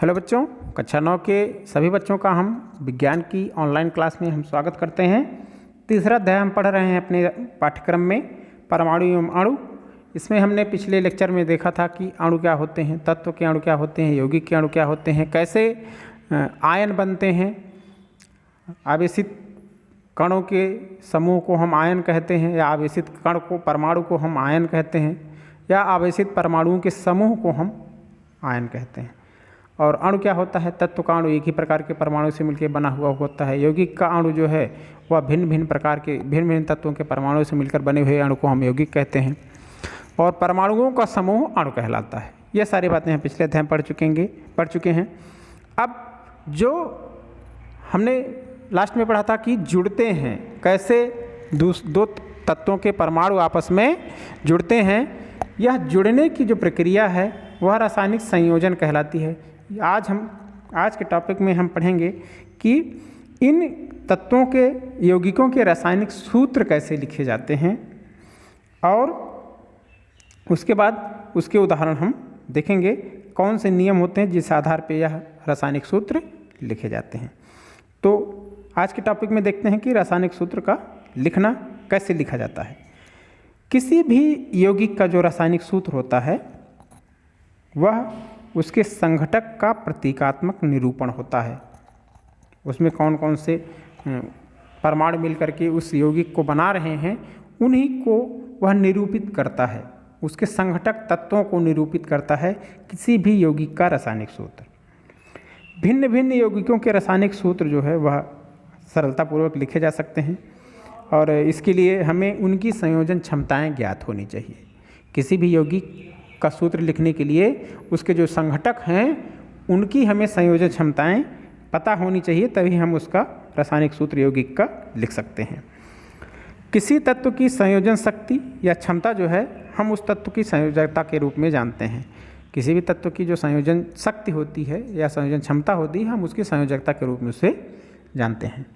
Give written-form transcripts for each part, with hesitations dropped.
Hello बच्चों, कक्षा 9 के सभी बच्चों का हम विज्ञान की ऑनलाइन क्लास में हम स्वागत करते हैं। तीसरा अध्याय हम पढ़ रहे हैं अपने पाठ्यक्रम में, परमाणु एवं अणु। इसमें हमने पिछले लेक्चर में देखा था कि अणु क्या होते हैं, तत्व के अणु क्या होते हैं, यौगिक के अणु क्या होते हैं, कैसे आयन बनते हैं। आवेशित कणों के समूह को हम आयन कहते हैं, या आवेशित कण को परमाणु को हम आयन कहते हैं, या आवेशित परमाणुओं के समूह को हम आयन कहते हैं। और अणु क्या होता है? तत्व का अणु एक ही प्रकार के परमाणु से मिलकर बना हुआ होता है। यौगिक का अणु जो है वह भिन्न भिन्न तत्वों के परमाणुओं से मिलकर बने हुए अणु को हम यौगिक कहते हैं। और परमाणुओं का समूह अणु कहलाता है। ये सारी बातें हम पिछले अध्याय में पढ़ चुके हैं। अब जो हमने लास्ट में पढ़ा था कि जुड़ते हैं, कैसे दो तत्वों के परमाणु आपस में जुड़ते हैं, यह जुड़ने की जो प्रक्रिया है वह रासायनिक संयोजन कहलाती है। आज के टॉपिक में हम पढ़ेंगे कि इन तत्वों के यौगिकों के रासायनिक सूत्र कैसे लिखे जाते हैं, और उसके बाद उसके उदाहरण हम देखेंगे कौन से नियम होते हैं जिस आधार पर यह रासायनिक सूत्र लिखे जाते हैं। तो आज के टॉपिक में देखते हैं कि रासायनिक सूत्र का लिखना कैसे लिखा जाता है। किसी भी यौगिक का जो रासायनिक सूत्र होता है वह उसके संघटक का प्रतीकात्मक निरूपण होता है। उसमें कौन कौन से परमाणु मिलकर के उस यौगिक को बना रहे हैं, उन्हीं को वह निरूपित करता है। उसके संघटक तत्वों को निरूपित करता है किसी भी यौगिक का रासायनिक सूत्र। भिन्न भिन्न यौगिकों के रासायनिक सूत्र जो है वह सरलतापूर्वक लिखे जा सकते हैं, और इसके लिए हमें उनकी संयोजन क्षमताएं ज्ञात होनी चाहिए। किसी भी यौगिक का सूत्र लिखने के लिए उसके जो संघटक हैं उनकी हमें संयोजन क्षमताएं पता होनी चाहिए, तभी हम उसका रासायनिक सूत्र यौगिक का लिख सकते हैं। किसी तत्व की संयोजन शक्ति या क्षमता जो है हम उस तत्व की संयोजकता के रूप में जानते हैं। किसी भी तत्व की जो संयोजन शक्ति होती है या संयोजन क्षमता होती है, हम उसकी संयोजकता के रूप में उसे जानते हैं।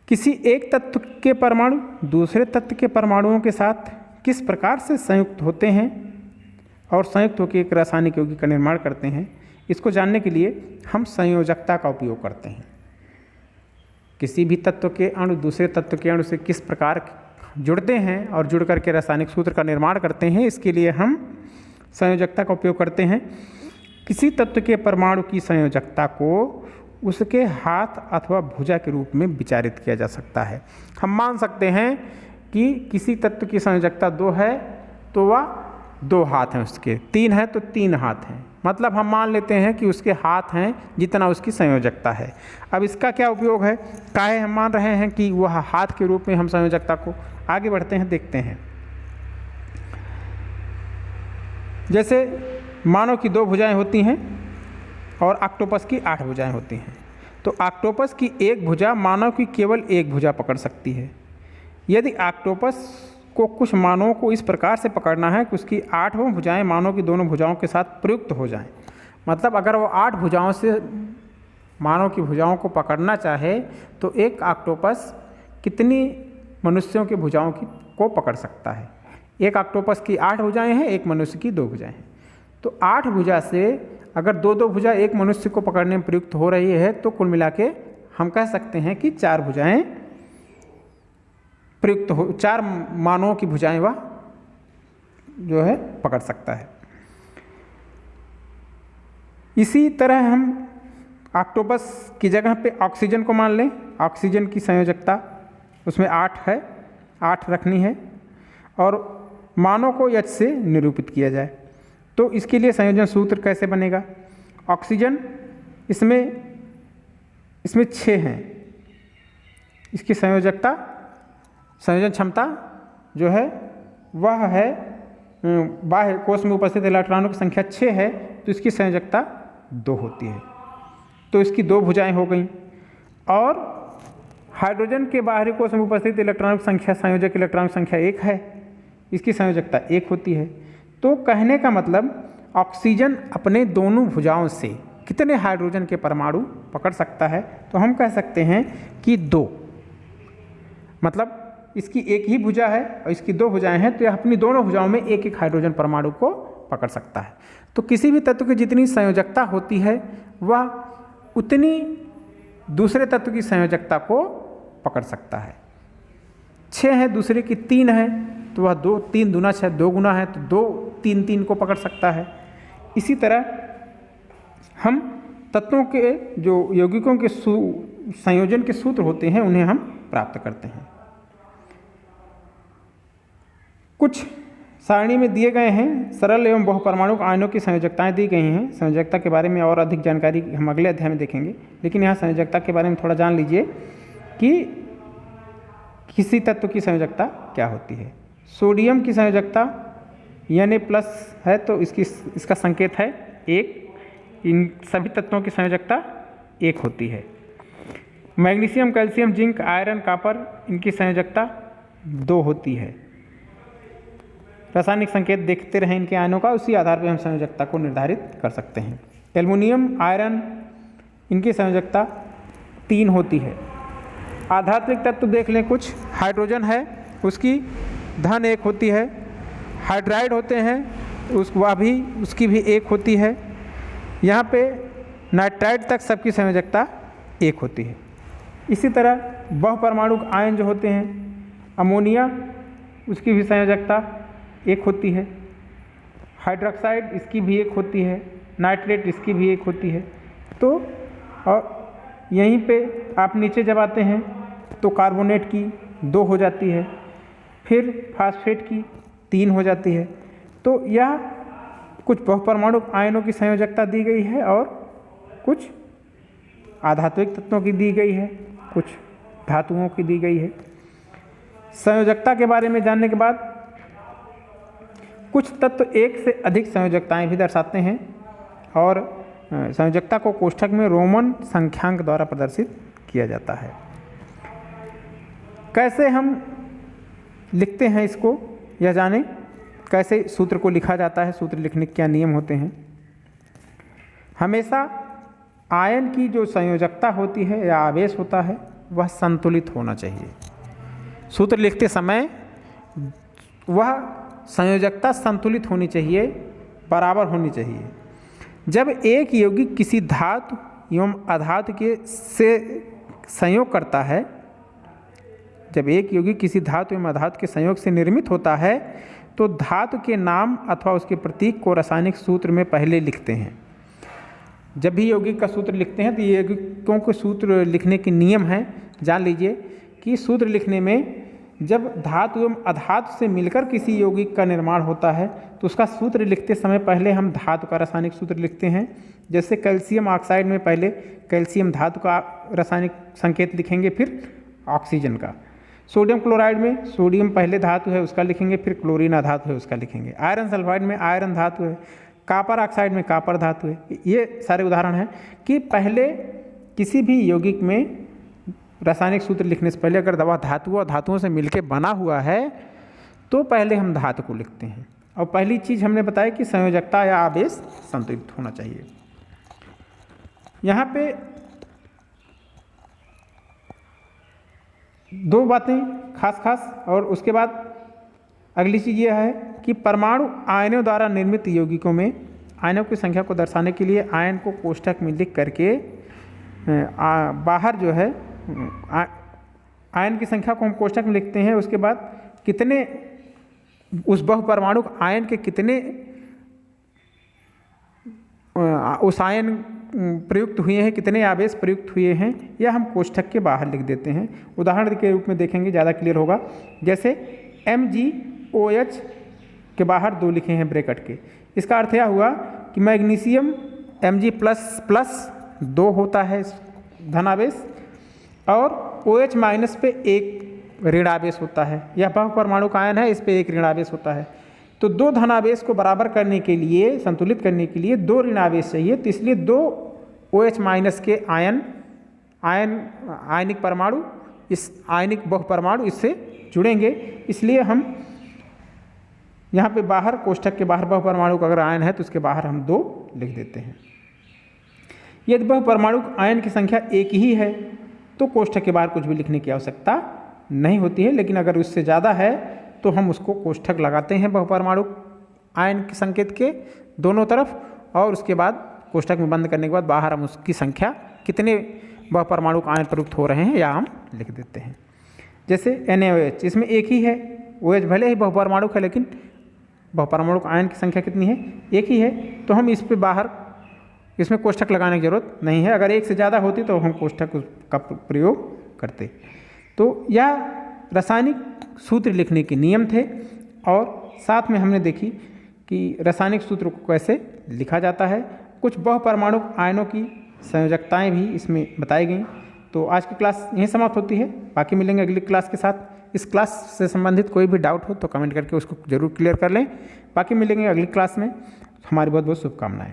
किसी एक तत्व के परमाणु दूसरे तत्व के परमाणुओं के साथ किस प्रकार से संयुक्त होते हैं और संयुक्त होकर एक रासायनिक यौगिक का निर्माण करते हैं, इसको जानने के लिए हम संयोजकता का उपयोग करते हैं। किसी भी तत्व के अणु दूसरे तत्व के अणु से किस प्रकार जुड़ते हैं और जुड़ करके रासायनिक सूत्र का निर्माण करते हैं, इसके लिए हम संयोजकता का उपयोग करते हैं। किसी तत्व के परमाणु की संयोजकता को उसके हाथ अथवा भुजा के रूप में विचारित किया जा सकता है। हम मान सकते हैं कि किसी तत्व की संयोजकता 2 है तो वह 2 हाथ हैं, उसके 3 है तो 3 हाथ हैं। मतलब हम मान लेते हैं कि उसके हाथ हैं जितना उसकी संयोजकता है। अब इसका क्या उपयोग है, काहे हम मान रहे हैं कि वह हाथ के रूप में हम संयोजकता को आगे बढ़ते हैं, देखते हैं। जैसे मानव की 2 भुजाएं होती हैं और ऑक्टोपस की 8 भुजाएं होती हैं, तो ऑक्टोपस की एक भुजा मानव की केवल एक भुजा पकड़ सकती है। यदि ऑक्टोपस को कुछ मानवों को इस प्रकार से पकड़ना है कि उसकी 8 भुजाएं मानव की दोनों भुजाओं के साथ प्रयुक्त हो जाएं, मतलब अगर वो 8 भुजाओं से मानव की भुजाओं को पकड़ना चाहे तो एक ऑक्टोपस कितनी मनुष्यों की भुजाओं को पकड़ सकता है। एक ऑक्टोपस की 8 भुजाएं हैं, एक मनुष्य की 2 भुजाएं हैं। तो 8 भुजा से अगर 2-2 भुजा एक मनुष्य को पकड़ने में प्रयुक्त हो रही है तो कुल मिला के हम कह सकते हैं कि 4 भुजाएं प्रयुक्त हो, 4 मानवों की भुजाएं वह जो है पकड़ सकता है। इसी तरह हम ऑक्टोपस की जगह पे ऑक्सीजन को मान लें। ऑक्सीजन की संयोजकता उसमें 8 है, 8 रखनी है, और मानव को H से निरूपित किया जाए तो इसके लिए संयोजन सूत्र कैसे बनेगा। ऑक्सीजन इसमें 6 हैं, इसकी संयोजन क्षमता जो है वह है बाह्य कोश में उपस्थित इलेक्ट्रॉनों की संख्या 6 है, तो इसकी संयोजकता 2 होती है, तो इसकी 2 भुजाएं हो गई। और हाइड्रोजन के बाहरी कोश में उपस्थित इलेक्ट्रॉनों की संख्या, संयोजक इलेक्ट्रॉन की संख्या 1 है, इसकी संयोजकता 1 होती है। तो कहने का मतलब ऑक्सीजन अपने दोनों भुजाओं से कितने हाइड्रोजन के परमाणु पकड़ सकता है, तो हम कह सकते हैं कि 2। मतलब इसकी एक ही भुजा है और इसकी 2 भुजाएं हैं, तो यह अपनी दोनों भुजाओं में एक एक हाइड्रोजन परमाणु को पकड़ सकता है। तो किसी भी तत्व की जितनी संयोजकता होती है वह उतनी दूसरे तत्व की संयोजकता को पकड़ सकता है। 6 है, दूसरे की 3 है, तो वह 2 3 दूना 6 2 गुना है, तो 2 3 3 को पकड़ सकता है। इसी तरह हम तत्वों के जो यौगिकों के संयोजन के सूत्र होते हैं उन्हें हम प्राप्त करते हैं। कुछ सारणी में दिए गए हैं सरल एवं बहुपरमाणुक आयनों की संयोजकताएं दी गई हैं। संयोजकता के बारे में और अधिक जानकारी हम अगले अध्याय में देखेंगे, लेकिन यहाँ संयोजकता के बारे में थोड़ा जान लीजिए कि किसी तत्व की संयोजकता क्या होती है। सोडियम की संयोजकता Na+ है, तो इसका संकेत है 1। इन सभी तत्वों की संयोजकता 1 होती है। Magnesium, calcium, zinc, iron, copper, इनकी संयोजकता 2 होती है। रासायनिक संकेत देखते रहें इनके आयनों का, उसी आधार पर हम संयोजकता को निर्धारित कर सकते हैं। एल्युमिनियम, आयरन, इनकी संयोजकता 3 होती है। आध्यात्मिक तत्व देख लें कुछ। हाइड्रोजन है, उसकी धन 1 होती है। हाइड्राइड होते हैं, उसकी भी 1 होती है। यहाँ पे नाइट्राइड तक सबकी संयोजकता 1 होती है। इसी तरह बहुपरमाणुक आयन जो होते हैं, अमोनिया, उसकी भी संयोजकता 1 होती है। हाइड्रोक्साइड, इसकी भी 1 होती है। नाइट्रेट, इसकी भी 1 होती है। तो और यहीं पे आप नीचे जब आते हैं तो कार्बोनेट की 2 हो जाती है, फिर फास्फेट की 3 हो जाती है। तो यह कुछ बहुपरमाणुक आयनों की संयोजकता दी गई है और कुछ आधात्विक तत्वों की दी गई है, कुछ धातुओं की दी गई है। संयोजकता के बारे में जानने के बाद कुछ तत्व 1 से अधिक संयोजकताएं भी दर्शाते हैं और संयोजकता को कोष्ठक में रोमन संख्यांक द्वारा प्रदर्शित किया जाता है। कैसे हम लिखते हैं इसको यह जानें, कैसे सूत्र को लिखा जाता है, सूत्र लिखने के क्या नियम होते हैं। हमेशा आयन की जो संयोजकता होती है या आवेश होता है वह संतुलित होना चाहिए। सूत्र लिखते समय वह संयोजकता संतुलित होनी चाहिए, बराबर होनी चाहिए। जब एक यौगिक किसी धातु एवं अधातु के से संयोग करता है, जब एक यौगिक किसी धातु एवं अधातु के संयोग से निर्मित होता है तो धातु के नाम अथवा उसके प्रतीक को रासायनिक सूत्र में पहले लिखते हैं। जब भी यौगिक का सूत्र लिखते हैं तो ये यौगिकों के सूत्र लिखने के नियम हैं। जान लीजिए कि सूत्र लिखने में जब धातु एवं अधातु से मिलकर किसी यौगिक का निर्माण होता है तो उसका सूत्र लिखते समय पहले हम धातु का रासायनिक सूत्र लिखते हैं। जैसे कैल्शियम ऑक्साइड में पहले कैल्शियम धातु का रासायनिक संकेत लिखेंगे, फिर ऑक्सीजन का। सोडियम क्लोराइड में सोडियम पहले धातु है उसका लिखेंगे, फिर क्लोरीन अधातु है उसका लिखेंगे। आयरन सल्फाइड में आयरन धातु है, कॉपर ऑक्साइड में कॉपर धातु है। ये सारे उदाहरण हैं कि पहले किसी भी यौगिक में रासायनिक सूत्र लिखने से पहले अगर दवा धातु और धातुओं से मिलकर बना हुआ है तो पहले हम धातु को लिखते हैं। और पहली चीज़ हमने बताया कि संयोजकता या आवेश संतुलित होना चाहिए। यहाँ पे 2 बातें खास और उसके बाद अगली चीज़ यह है कि परमाणु आयनों द्वारा निर्मित यौगिकों में आयनों की संख्या को दर्शाने के लिए आयन को कोष्ठक में लिख करके बाहर जो है आयन की संख्या को हम कोष्ठक में लिखते हैं। उसके बाद कितने उस बहुपरमाणुक आयन के कितने उस आयन प्रयुक्त हुए हैं, कितने आवेश प्रयुक्त हुए हैं, यह हम कोष्ठक के बाहर लिख देते हैं। उदाहरण के रूप में देखेंगे, ज़्यादा क्लियर होगा। जैसे MgOH के बाहर 2 लिखे हैं ब्रैकेट के। इसका अर्थ यह हुआ कि मैग्नीशियम Mg++ 2 होता है धनावेश और OH- पे 1 ऋणावेश होता है। यह बहुपरमाणुक आयन है, इस पे 1 ऋणावेश होता है। तो 2 धनावेश को बराबर करने के लिए, संतुलित करने के लिए 2 ऋणावेश चाहिए। तो इसलिए 2 OH- के आयनिक परमाणु इस आयनिक बहुपरमाणु इससे जुड़ेंगे। इसलिए हम यहाँ पे बाहर कोष्ठक के बाहर बहुपरमाणु का अगर आयन है तो उसके बाहर हम 2 लिख देते हैं। यदि बहुपरमाणुक आयन की संख्या 1 ही है तो कोष्ठक के बाहर कुछ भी लिखने की आवश्यकता नहीं होती है, लेकिन अगर उससे ज़्यादा है तो हम उसको कोष्ठक लगाते हैं बहुपरमाणुक आयन के संकेत के दोनों तरफ, और उसके बाद कोष्ठक में बंद करने के बाद बाहर हम उसकी संख्या कितने वह परमाणु आयन प्रयुक्त हो रहे हैं या हम लिख देते हैं। जैसे NaOH, इसमें एक ही है, OH भले ही बहुपरमाणुक है लेकिन बहुपरमाणुक आयन की संख्या कितनी है, एक ही है, तो हम इस पे बाहर इसमें कोष्ठक लगाने की जरूरत नहीं है। अगर एक से ज़्यादा होती तो हम कोष्ठक का प्रयोग करते। तो यह रासायनिक सूत्र लिखने के नियम थे, और साथ में हमने देखी कि रासायनिक सूत्र को कैसे लिखा जाता है। कुछ बहुपरमाणुक आयनों की संयोजकताएं भी इसमें बताई गई। तो आज की क्लास यहीं समाप्त होती है, बाकी मिलेंगे अगली क्लास के साथ। इस क्लास से संबंधित कोई भी डाउट हो तो कमेंट करके उसको ज़रूर क्लियर कर लें। बाकी मिलेंगे अगली क्लास में। हमारी बहुत बहुत शुभकामनाएं।